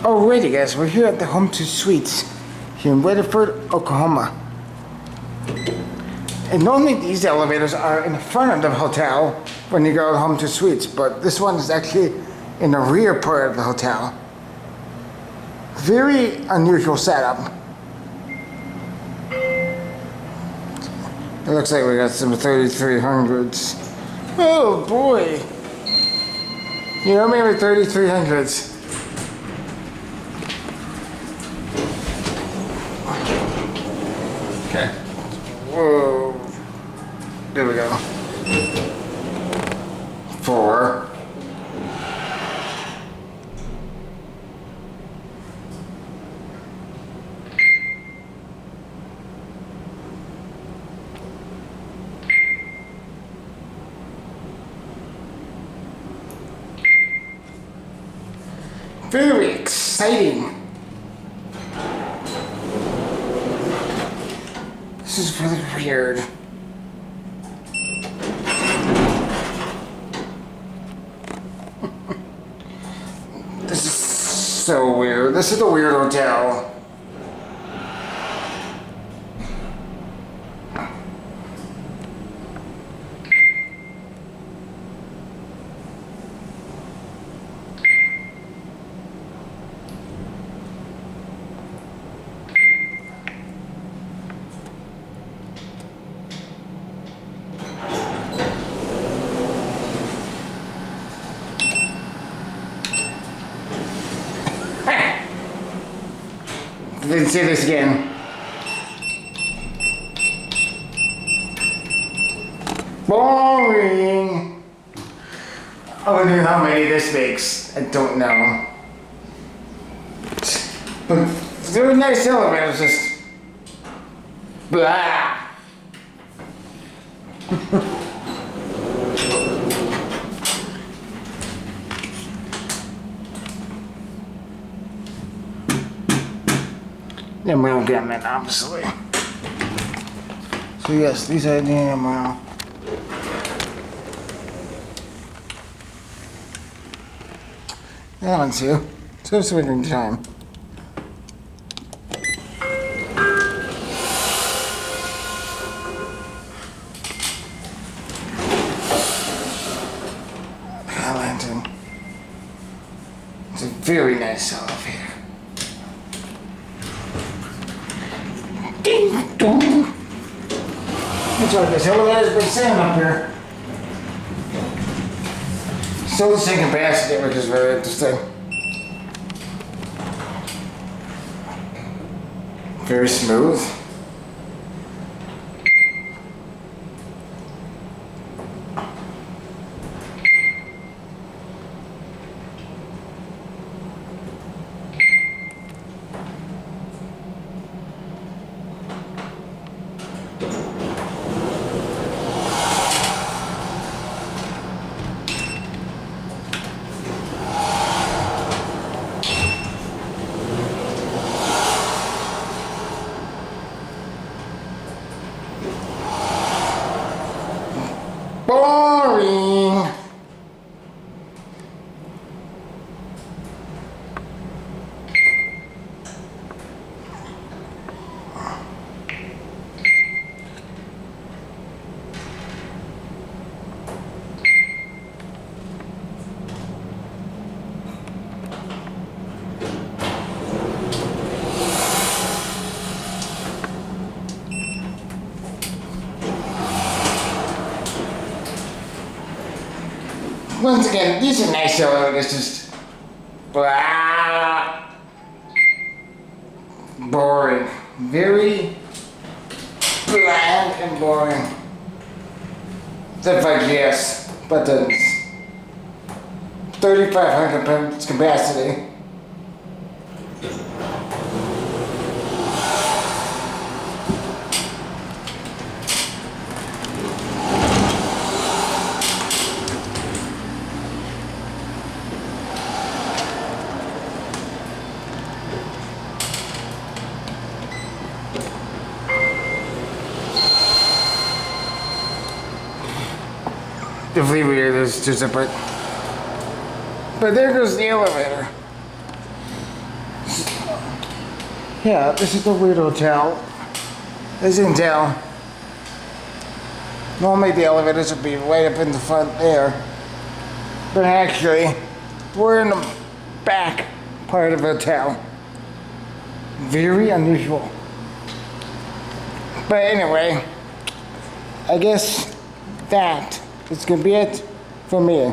Alrighty guys, we're here at the Home2 Suites here in Weatherford, Oklahoma. And normally these elevators are in the front of the hotel when you go to Home2 Suites, but this one is actually in the rear part of the hotel. Very unusual setup. It looks like we got some 3300s. Oh boy! You know me with 3300s. Okay. Whoa. There we go. 4. Very exciting. This is really weird. This is so weird. This is a weird hotel. Let's see this again. Boring. I wonder how many this makes. I don't know. But very nice elevators, just blah. The MRL gamut, obviously. So yes, these are the MRL. That one's here. So it's waiting time. Lantern. It's a very nice elevator. Ding dong. That's what this elevator's been saying up here. Still the same capacity, which is very interesting. Very smooth. Boring. Once again, these are nice elevators, just blah. Boring. Very bland and boring. Except for yes, buttons. 3,500 pounds capacity. Definitely weird, there's two separate. But there goes the elevator. Yeah, this is the weird hotel. As you can tell, normally the elevators would be right up in the front there. But actually, we're in the back part of the hotel. Very unusual. But anyway, I guess that is gonna be it for me.